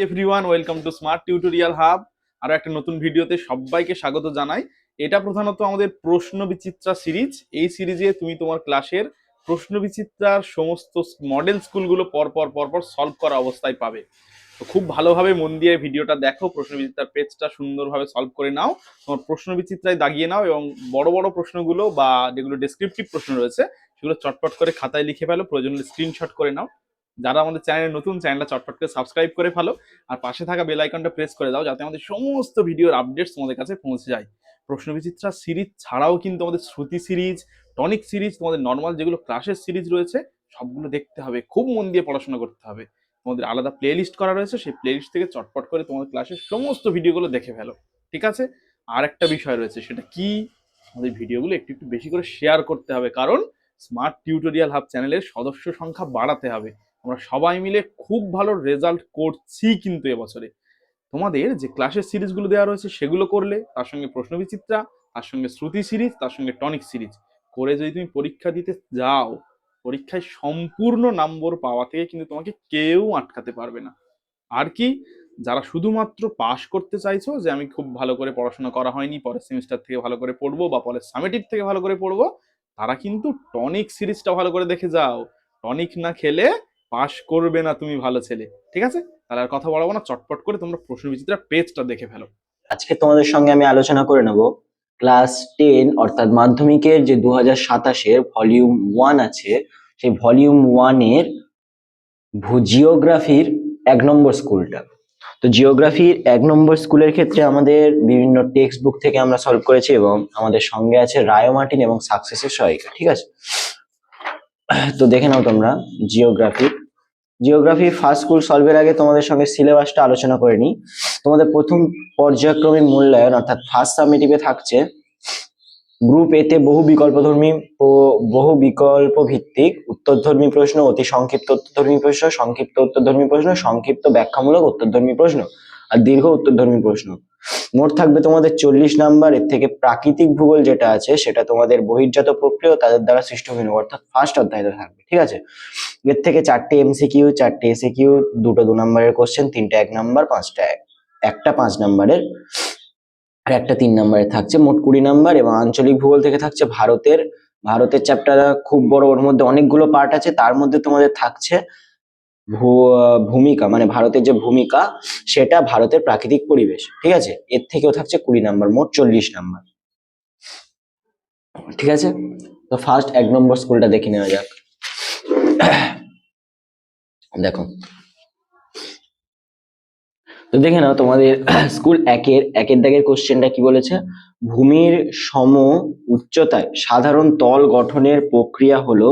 Everyone, welcome to smart tutorial hub. আরো একটা নতুন ভিডিওতে সবাইকে স্বাগত জানাই। এটা প্রধানত আমাদের প্রশ্ন বিচিত্রা সিরিজ। এই সিরিজে তুমি তোমার ক্লাসের প্রশ্ন বিচিত্রার সমস্ত মডেল স্কুলগুলো পরপর সলভ করা অবস্থায় পাবে। তো খুব ভালোভাবে মন দিয়ে ভিডিওটা দেখো, প্রশ্ন বিচিত্রার পেজটা সুন্দরভাবে সলভ করে নাও, তোমার প্রশ্ন বিচিত্রায় দাগিয়ে নাও এবং বড় বড় প্রশ্নগুলো বা যেগুলো ডেসক্রিপটিভ প্রশ্ন রয়েছে সেগুলো চটপট করে খাতায় লিখে ফেলো, প্রয়োজন হলে স্ক্রিনশট করে নাও। যারা আমাদের চ্যানেলে নতুন, চ্যানেলটা চটপট করে সাবস্ক্রাইব করে ফেলো আর পাশে থাকা বেল আইকনটা প্রেস করে দাও যাতে আমাদের সমস্ত ভিডিওর আপডেটস তোমাদের কাছে পৌঁছে যায়। প্রশ্ন বিচিত্রা সিরিজ ছাড়াও কিন্তু আমাদের শ্রুতি সিরিজ, টনিক সিরিজ, তোমাদের নর্মাল যেগুলো ক্লাসের সিরিজ রয়েছে সবগুলো দেখতে হবে, খুব মন দিয়ে পড়াশোনা করতে হবে। তোমাদের আলাদা প্লে লিস্ট করা রয়েছে, সেই প্লে লিস্ট থেকে চটপট করে তোমাদের ক্লাসের সমস্ত ভিডিওগুলো দেখে ফেলো, ঠিক আছে? আর একটা বিষয় রয়েছে, সেটা কি, আমাদের ভিডিওগুলো একটু একটু বেশি করে শেয়ার করতে হবে, কারণ স্মার্ট টিউটোরিয়াল হাব চ্যানেলের সদস্য সংখ্যা বাড়াতে হবে। আমরা সবাই মিলে খুব ভালো রেজাল্ট করছি কিন্তু এবছরে। তোমাদের যে ক্লাসের সিরিজগুলো দেওয়া রয়েছে সেগুলো করলে, তার সঙ্গে প্রশ্ন বিচিত্রা, তার সঙ্গে শ্রুতি সিরিজ, তার সঙ্গে টনিক সিরিজ করে যদি তুমি পরীক্ষা দিতে যাও, পরীক্ষায় সম্পূর্ণ নম্বর পাওয়া থেকে কিন্তু তোমাকে কেউ আটকাতে পারবে না। আর কি, যারা শুধুমাত্র পাশ করতে চাইছো, যে আমি খুব ভালো করে পড়াশোনা করা হয়নি, পরের সেমিস্টার থেকে ভালো করে পড়বো বা পরের সামেটিভ থেকে ভালো করে পড়বো, তারা কিন্তু টনিক সিরিজটা ভালো করে দেখে যাও। টনিক না খেলে পাশ করবে না তুমি ভালো ছেলে, ঠিক আছে? তাহলে আর কথা বলবো না, চটপট করে তোমরা প্রশ্ন বিচিত্রা পেজটা দেখে ফেলো। আজকে তোমাদের সঙ্গে আমি আলোচনা করে নেব ক্লাস 10 অর্থাৎ মাধ্যমিকের যে 2027-এর ভলিউম 1 আছে, সেই ভলিউম 1 এর জিওগ্রাফির 1 নম্বর স্কুলটা। তো জিওগ্রাফির 1 নম্বর স্কুলের ক্ষেত্রে আমাদের বিভিন্ন টেক্সট বুক থেকে আমরা সলভ করেছি এবং আমাদের সঙ্গে আছে রায় মার্টিন এবং সাকসেসের সহায়িকা, ঠিক আছে? তো দেখে নাও তোমরা জিওগ্রাফি ফার্স্ট স্কুল সলভের আগে তোমাদের সঙ্গে সিলেবাসটা আলোচনা করে নিই। তোমাদের প্রথম পর্যায়ক্রমিক মূল্যায়ন অর্থাৎ ফার্স্ট সামেটিভে থাকছে গ্রুপ এ তে বহু বিকল্প ভিত্তিক উত্তরধর্মী প্রশ্ন, অতি সংক্ষিপ্ত উত্তরধর্মী প্রশ্ন, সংক্ষিপ্ত উত্তরধর্মী প্রশ্ন, সংক্ষিপ্ত ব্যাখ্যামূলক উত্তরধর্মী প্রশ্ন আর দীর্ঘ উত্তরধর্মী প্রশ্ন। মোট থাকবে তোমাদের 40 নাম্বার। এর থেকে প্রাকৃতিক ভূগোল যেটা আছে সেটা তোমাদের বহির্জাত প্রক্রিয়া তাদের দ্বারা সৃষ্ট অভিনব অর্থাৎ ফার্স্ট অধ্যায়টা থাকবে, ঠিক আছে? এর থেকে 4টে এমসিকিউ, 4টে এসিকিউ, 2টো 2 নম্বরের কোশ্চেন, 3টে 1 নাম্বার, 5টা একটা 5 নাম্বারের আর একটা 3 নম্বরে থাকছে, মোট 20 নাম্বার। এবং আঞ্চলিক ভূগোল থেকে থাকছে ভারতের চ্যাপ্টার খুব বড়, ওর মধ্যে অনেকগুলো পার্ট আছে। তার মধ্যে তোমাদের থাকছে ভূমিকা, মানে ভারতের যে ভূমিকা সেটা, ভারতের প্রাকৃতিক পরিবেশ, ঠিক আছে? এর থেকেও থাকছে 20 নাম্বার, মোট 40 নাম্বার, ঠিক আছে? তো ফার্স্ট 1 নম্বর স্কুলটা দেখে নেওয়া যাক। দেখো, তো দেখে নাও তোমাদের স্কুল একের দাগের কোশ্চেনটা কি বলেছে। ভূমির সম উচ্চতায় সাধারণ তল গঠনের প্রক্রিয়া হলো,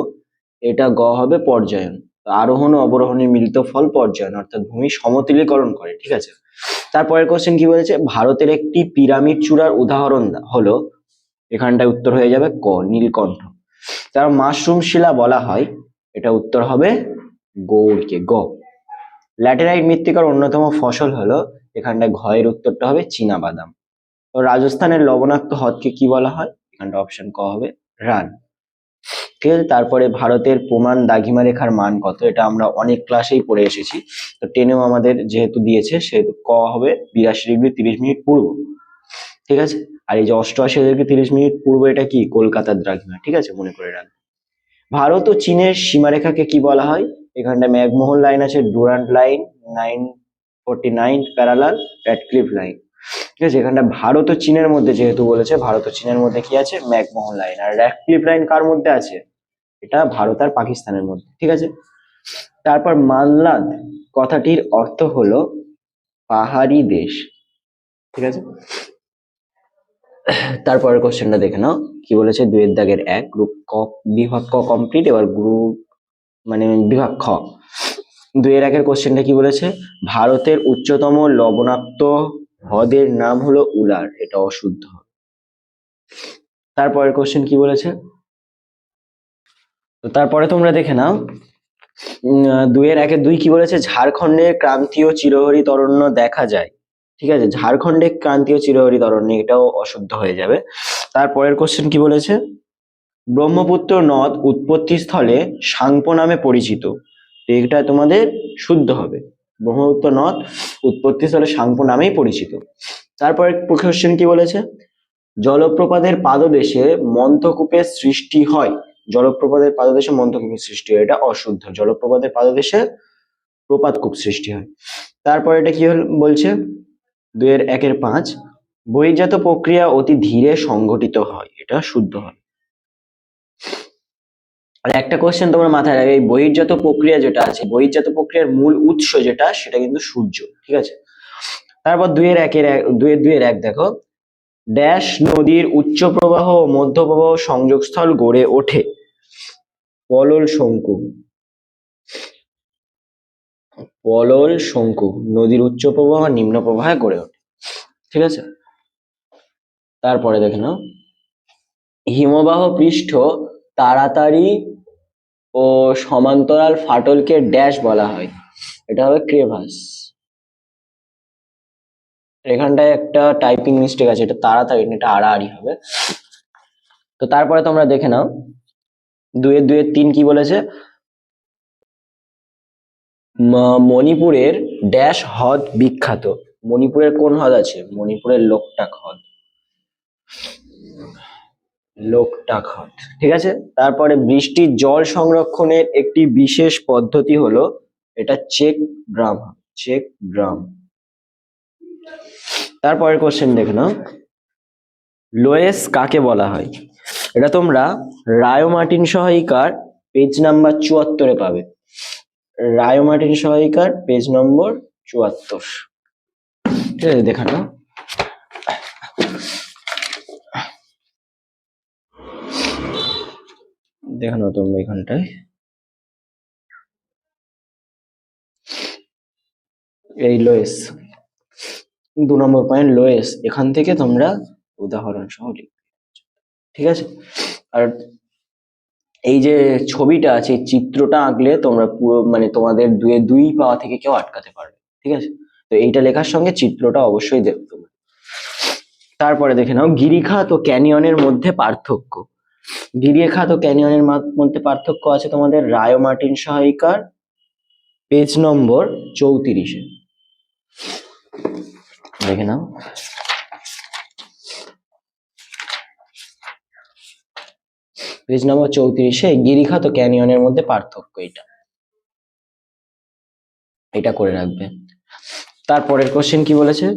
এটা গ হবে পর্যায়ন। আরোহণ ও অবরোহণের মিলিত ফল পর্যায়ন, অর্থাৎ ভূমি সমতলীকরণ করে, ঠিক আছে? তারপরের কোশ্চেন কি বলেছে, ভারতের একটি পিরামিড চূড়ার উদাহরণ হলো, এখানটায় উত্তর হয়ে যাবে ক নীলকণ্ঠ। তার মাশরুম শিলা বলা হয়, এটা উত্তর হবে গৌড়কে, গ। ল্যাটেরাইট মৃত্তিকার অন্যতম ফসল হলো, এখানটায় ঘয়ের উত্তরটা হবে চীনা বাদাম। তো রাজস্থানের লবণাক্ত হ্রদকে কি বলা হয়, এখানটা অপশন ক হবে রান, ঠিক আছে? তারপরে ভারতের প্রমাণ দ্রাঘিমা রেখার মান কত, এটা আমরা অনেক ক্লাসেই পড়ে এসেছি, তো টেনেও আমাদের যেহেতু দিয়েছে সেহেতু ক হবে 82 ডিগ্রি 30 মিনিট পূর্ব, ঠিক আছে? আর এই যে 88 ডিগ্রি 30 মিনিট পূর্ব, এটা কি কলকাতার দ্রাঘিমা, ঠিক আছে? মনে করে রাখবে। ভারত ও চীনের সীমারেখাকে কি বলা হয়, এখানটা ম্যাকমোহন লাইন আছে, Durand line, 949 parallel, Radcliffe line, ঠিক আছে? এখানটা ভারত ও চীনের মধ্যে যেহেতু বলেছে, ভারত ও চীনের মধ্যে কি আছে, ম্যাকমোহন লাইন। আর র্যাডক্লিফ লাইন কার মধ্যে আছে, এটা ভারত আর পাকিস্তানের মধ্যে, ঠিক আছে? তারপর মানলাদ কথাটির অর্থ হলো পাহাড়ি দেশ, ঠিক আছে? তারপরের কোশ্চেনটা দেখে নাও কি বলেছে, 2 দাগের 1 গ্রুপ ক বিভাগ ক কমপ্লিট। এবার গ্রুপ মানে বিভাগ খ 2-1 কোশ্চেনটা কি বলেছে, ভারতের উচ্চতম লবণাক্ত হ্রদের নাম হলো উলার, এটা অশুদ্ধ। তারপরের কোশ্চেন কি বলেছে, তো তারপরে তোমরা দেখে নাও 2-1 কি বলেছে, ঝাড়খণ্ডের ক্রান্তীয় চিরহরিত অরণ্য দেখা যায়, ঠিক আছে? ঝাড়খণ্ডে ক্রান্তীয় চিরহরিত অরণ্য, এটাও অশুদ্ধ হয়ে যাবে। তারপরের কোশ্চেন কি বলেছে, ব্রহ্মপুত্র নদ উৎপত্তি স্থলে সাংপো নামে পরিচিত, এটা তোমাদের শুদ্ধ হবে। ব্রহ্মপুত্র নদ উৎপত্তিস্থলে সাংপো নামেই পরিচিত। তারপরে কোশ্চেন কি বলেছে, জলপ্রপাতের পাদদেশে মন্থকূপের সৃষ্টি হয়। জলপ্রপাতের পাদদেশে মন্থকূপের সৃষ্টি হয়, এটা অশুদ্ধ। জলপ্রপাতের পাদদেশে প্রপাতকূপ সৃষ্টি হয়। তারপর এটা কি বলছে, 2-1-5, বহির্জাত প্রক্রিয়া অতি ধীরে সংঘটিত হয়, এটা শুদ্ধ হয়। আর একটা কোশ্চেন তোমরা মাথায় রাখবে, এই বহির্জাত প্রক্রিয়া যেটা আছে, বহির্জাত প্রক্রিয়ার মূল উৎস যেটা, সেটা কিন্তু সূর্য। ঠিক আছে। তারপর 2-1 দেখো, ড্যাশ নদীর উচ্চ প্রবাহ ও মধ্য প্রবাহ সংযোগস্থল গড়ে ওঠে। পলল শঙ্কু। পলল শঙ্কু নদীর উচ্চ প্রবাহ আর নিম্ন প্রবাহে গড়ে ওঠে। ঠিক আছে। তারপরে দেখে নাও, হিমবাহ পৃষ্ঠ তাড়াতাড়ি ও সমান্তরাল ফাটলকে ড্যাশ বলা হয়। এটা হবে ক্রেভাস। এখানটায় একটা টাইপিং মিস্টেক আছে, এটা তাড়াতাড়ি না, এটা আড়াআড়ি হবে। তো তারপরে তোমরা দেখে নাও, 2-3 কি বলেছে, মণিপুরের ড্যাশ হ্রদ বিখ্যাত। মণিপুরের কোন হ্রদ আছে? মণিপুরের লোকটাক হ্রদ। লোকটাক হ্রদ। ঠিক আছে। তারপরে বৃষ্টির জল সংরক্ষণের একটি বিশেষ পদ্ধতি হলো, এটা চেক ড্রাম। Check dam. তারপরের কোশ্চেন দেখে নাও, লোয়েস কাকে বলা হয়? এটা তোমরা রায় মার্টিন সহায়িকার পেজ নাম্বার 74-এ পাবে। রায় মার্টিন সহায়িকার পেজ নম্বর 74। ঠিক আছে, দেখা নাও। দেখে নাও তোমরা এখানটায়, এই লোয়েস 2 নম্বর পয়েন্ট, লোয়েস। এখান থেকে তোমরা উদাহরণ সহ লিখবে। ঠিক আছে। আর এই যে ছবিটা আছে, এই চিত্রটা আঁকলে তোমরা পুরো মানে তোমাদের 2 পাওয়া থেকে কেউ আটকাতে পারবে। ঠিক আছে। তো এইটা লেখার সঙ্গে চিত্রটা অবশ্যই দেখবে তোমরা। তারপরে দেখে নাও, গিরিখাত ও ক্যানিয়নের মধ্যে পার্থক্য। গিরিখাত ও ক্যানিয়নের মধ্যে পার্থক্য আছে তোমাদের রায় মার্টিন সহায়িকার পেজ নম্বর 34-এ। দেখে নাও। পেজ নম্বর 34-এ গিরিখাত ও ক্যানিয়নের মধ্যে পার্থক্য, এটা করে রাখবে। তারপরের কোশ্চেন কি বলেছে,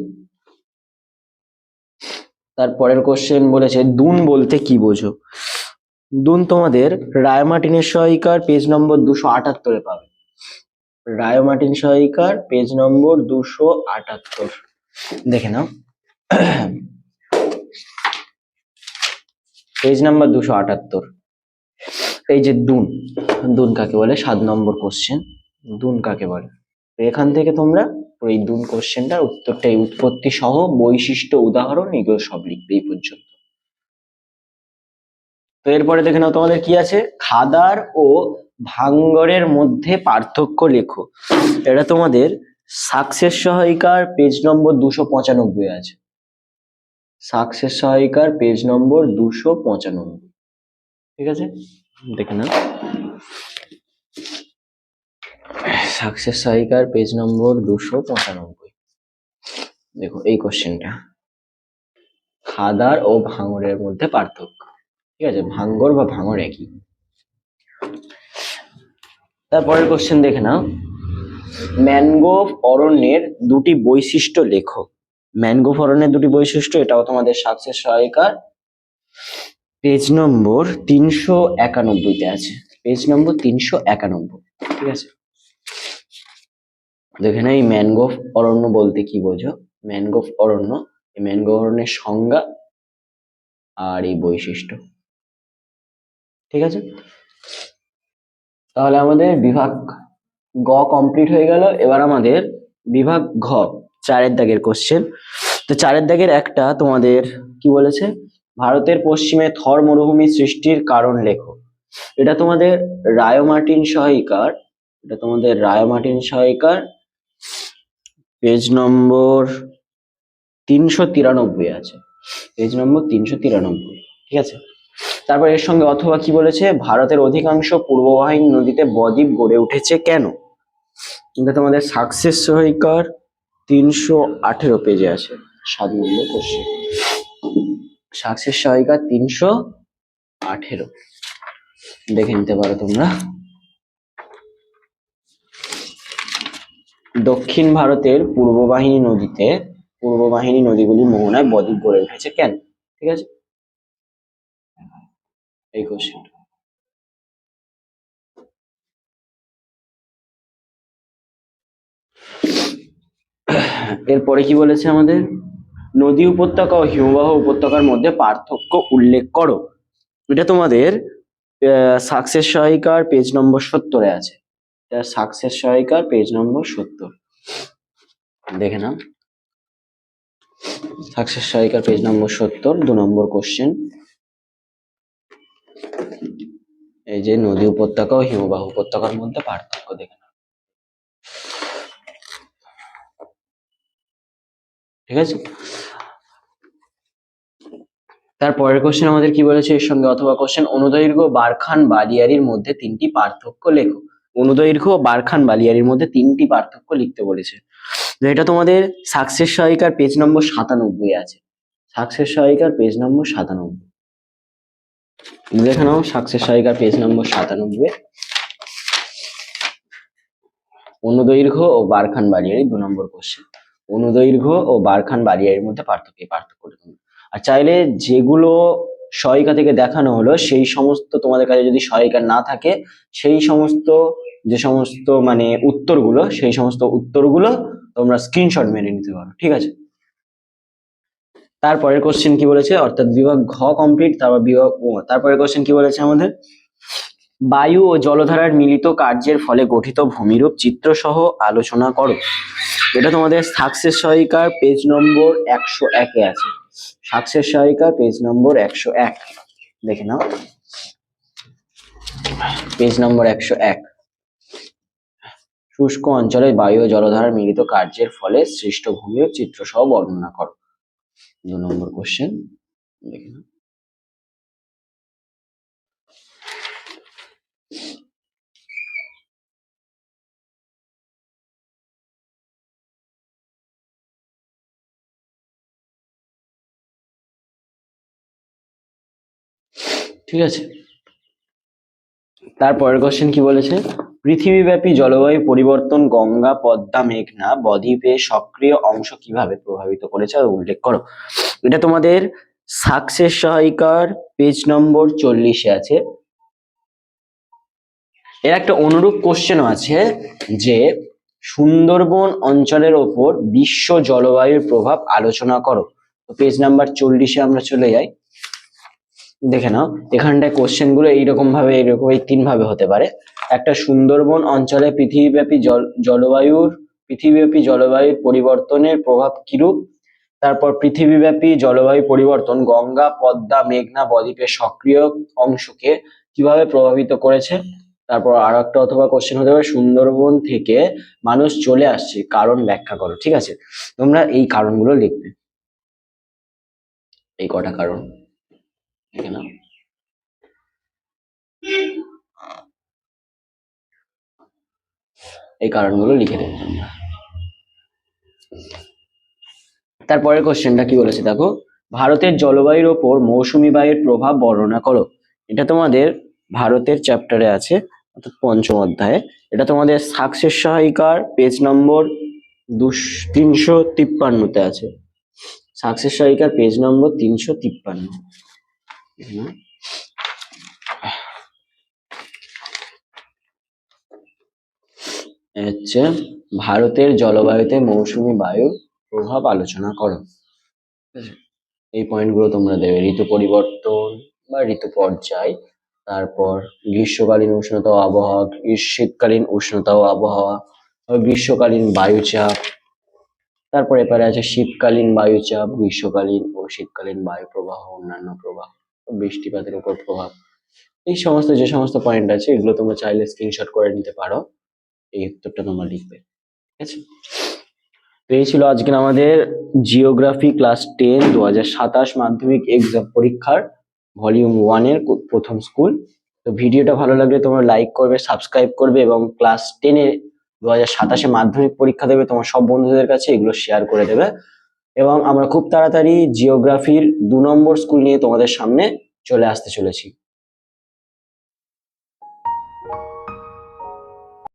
তারপরের কোশ্চেন বলেছে দুন বলতে কি বোঝো? দুন তোমাদের রায় মার্টিনের সহায়িকার পেজ নম্বর 278-এ পাবে। রায় মার্টিন সহায়িকার পেজ নম্বর 278 দেখে নাও। Page number 278। এই যে দুন, দুন কাকে বলে? 7 নম্বর কোশ্চেন, দুন কাকে বলে? এখান থেকে তোমরা এই দুন কোশ্চেনটার উত্তরটা, উৎপত্তি সহ বৈশিষ্ট্য, উদাহরণ, এগুলো সব লিখবে এই পর্যন্ত। তো এরপরে দেখে নাও তোমাদের কি আছে, খাদার ও ভাঙ্গরের মধ্যে পার্থক্য লেখো। এটা তোমাদের সাকসেস সহায়িকার পেজ নম্বর 295 আছে। সাকসেস সহায়িকার পেজ নম্বর 295। ঠিক আছে, দেখে নাও। সাকসেস সহায়িকার পেজ নম্বর 295। দেখো এই কোশ্চেনটা, খাদার ও ভাঙরের মধ্যে পার্থক্য। ঠিক আছে, ভাঙ্গর বা ভাঙর একই। তারপরের কোশ্চেন দেখে নাও, ম্যানগ্রোভ অরণ্যের 2টি বৈশিষ্ট্য লেখো। ম্যানগ্রোভ অরণ্যের 2টি বৈশিষ্ট্য, এটাও তোমাদের সাকসেস সহায়িকার পেজ নম্বর 391-তে আছে। পেজ নম্বর 391। ঠিক আছে, দেখে নাও এই ম্যানগ্রোভ অরণ্য বলতে কি বোঝো। ম্যানগ্রোভ অরণ্য, এই ম্যানগ্রোভ অরণ্যের সংজ্ঞা আর এই বৈশিষ্ট্য। ঠিক আছে, তাহলে আমাদের বিভাগ গ কমপ্লিট হয়ে গেল। এবার আমাদের বিভাগ ঘ, 4-এর দাগের কোশ্চেন। তো 4-এর দাগের একটা তোমাদের কি বলেছে, ভারতের পশ্চিমে থর মরুভূমি সৃষ্টির কারণ লেখো। এটা তোমাদের রায় মার্টিন সহায়িকার, এটা তোমাদের রায় মার্টিন সহায়িকার পেজ নম্বর 393 আছে। পেজ নম্বর 393। ঠিক আছে। তারপর এর সঙ্গে অথবা কি বলেছে, ভারতের অধিকাংশ পূর্ববাহিনী নদীতে বদ্বীপ গড়ে উঠেছে কেন? এটা তোমাদের সাকসেস সহায়িকার 318 পেজে আছে, 7 নম্বর কোশ্চেন। সাকসেস সহায়িকা 318 দেখে নিতে পারো তোমরা। দক্ষিণ ভারতের পূর্ববাহিনী নদীগুলি মোহনায় বদ্বীপ গড়ে উঠেছে কেন? ঠিক আছে, এই কোশ্চেন। এরপরে কি বলেছে আমাদের, নদী উপত্যকা ও হিমবাহ উপত্যকার মধ্যে পার্থক্য উল্লেখ করো। এটা তোমাদের সাকসেস সহায়িকার পেজ নম্বর 70 আছে। সাকসেস সহায়িকার পেজ নম্বর 70 দেখে নাও। সাকসেস সহায়িকার পেজ নম্বর 70, 2 নম্বর কোশ্চেন। এই যে নদী উপত্যকা ও হিমবাহ উপত্যকার মধ্যে পার্থক্য দেখে নাও। ঠিক আছে, তারপরের কোশ্চেন আমাদের কি বলেছে এর সঙ্গে অথবা কোশ্চেন, অনুদৈর্ঘ্য বারখান বালিয়ারির মধ্যে 3টি পার্থক্য লেখো। অনুদৈর্ঘ্য বারখান বালিয়ারির মধ্যে 3টি পার্থক্য লিখতে বলেছে। তো এটা তোমাদের সাকসেস সহায়িকার পেজ নম্বর 97 আছে। সাকসেস সহায়িকার পেজ নম্বর 97 দেখে নাও। সাকসেস সহায়িকার পেজ নম্বর 97, অনুদৈর্ঘ্য ও বারখান বালিয়ারি 2 নম্বর কোশ্চেন। অনুদৈর্ঘ্য ও বারখান বালিয়ারির মধ্যে পার্থক্য লিখুন। আর চাইলে যেগুলো সহায়িকা থেকে দেখানো হলো সেই সমস্ত, তোমাদের কাছে যদি সহায়িকা না থাকে সেই সমস্ত যে সমস্ত মানে উত্তরগুলো, সেই সমস্ত উত্তরগুলো তোমরা স্ক্রিনশট মেরে নিতে পারো। ঠিক আছে, তারপরের কোশ্চেন কি বলেছে, অর্থাৎ বিভাগ ঘ কমপ্লিট। তারপরের কোশ্চেন কি বলেছে আমাদের, বায়ু ও জলধারার মিলিত কার্যের ফলে গঠিত ভূমিরূপ চিত্র সহ আলোচনা করো। এটা তোমাদের সাকসেস সহায়িকার পেজ নম্বর 101 আছে। সাকসেস সহায়িকার পেজ নম্বর 101 দেখে নাও। পেজ নম্বর 101, শুষ্ক অঞ্চলে বায়ু ও জলধারার মিলিত কার্যের ফলে সৃষ্ট ভূমিরূপ চিত্র সহ বর্ণনা করো। 2 নম্বর কোশ্চেন দেখে নাও। ঠিক আছে, তারপরের কোশ্চেন কি বলেছে, পৃথিবীব্যাপী জলবায়ু পরিবর্তন গঙ্গা পদ্মা মেঘনা বদ্বীপের সক্রিয় অংশ কিভাবে প্রভাবিত করেছে আর উল্লেখ করো। এটা তোমাদের সাকসেস সহায়িকার পেজ নম্বর 40 আছে। এর একটা অনুরূপ কোশ্চেনও আছে যে সুন্দরবন অঞ্চলের ওপর বিশ্ব জলবায়ুর প্রভাব আলোচনা করো। পেজ নাম্বার 40 আমরা চলে যাই, দেখে নাও। এখানটায় কোশ্চেন গুলো এইরকম এই 3 ভাবে হতে পারে। একটা, সুন্দরবন অঞ্চলে পৃথিবীব্যাপী জলবায়ুর পরিবর্তনের প্রভাব কিরূপ। তারপর পৃথিবীব্যাপী জলবায়ু পরিবর্তন গঙ্গা পদ্মা মেঘনা বদ্বীপের সক্রিয় অংশকে কিভাবে প্রভাবিত করেছে। তারপর আর একটা অথবা কোশ্চেন হতে পারে, সুন্দরবন থেকে মানুষ চলে আসছে, কারণ ব্যাখ্যা করো। ঠিক আছে, তোমরা এই কারণগুলো লিখবে, এই কটা কারণ লিখে নাও। এই কারণগুলো লিখে দেবে তোমরা। তারপরের কোশ্চেনটা কি বলেছে দেখো, ভারতের জলবায়ুর ওপর মৌসুমী বায়ুর প্রভাব বর্ণনা করো। এটা তোমাদের ভারতের চ্যাপ্টারে আছে, অর্থাৎ 5ম অধ্যায়ে। এটা তোমাদের সাকসেস সহায়িকার পেজ নম্বর 353 আছে। সাকসেস সহায়িকার পেজ নম্বর 353। হচ্ছে ভারতের জলবায়ুতে মৌসুমী বায়ুর প্রভাব আলোচনা করো। এই পয়েন্টগুলো তোমরা দেবে, ঋতু পরিবর্তন বা ঋতু পর্যায়, তারপর গ্রীষ্মকালীন উষ্ণতা ও আবহাওয়া, শীতকালীন উষ্ণতা ও আবহাওয়া, গ্রীষ্মকালীন বায়ুচাপ, তারপর এবারে আছে শীতকালীন বায়ুচাপ, গ্রীষ্মকালীন ও শীতকালীন বায়ু প্রবাহ, অন্যান্য প্রবাহ, বৃষ্টিপাতের উপর প্রভাব। এই সমস্ত যে সমস্ত পয়েন্ট আছে এগুলো তোমরা চাইলে স্ক্রিনশট করে নিতে পারো, এই উত্তরটা তোমরা লিখবে। ঠিক আছে, তো এই ছিল আজকের আমাদের জিওগ্রাফি ক্লাস 10 2027 মাধ্যমিক এক্সাম পরীক্ষার ভলিউম 1 এর প্রথম স্কুল। তো ভিডিওটা ভালো লাগলে তোমরা লাইক করবে, সাবস্ক্রাইব করবে এবং ক্লাস 10 এর 2027 মাধ্যমিক পরীক্ষা দেবে, তোমার সব বন্ধুদের কাছে এগুলো শেয়ার করে দেবে। এবং আমরা খুব তাড়াতাড়ি জিওগ্রাফির 2 নম্বর স্কুল নিয়ে তোমাদের সামনে চলে আসতে চলেছি।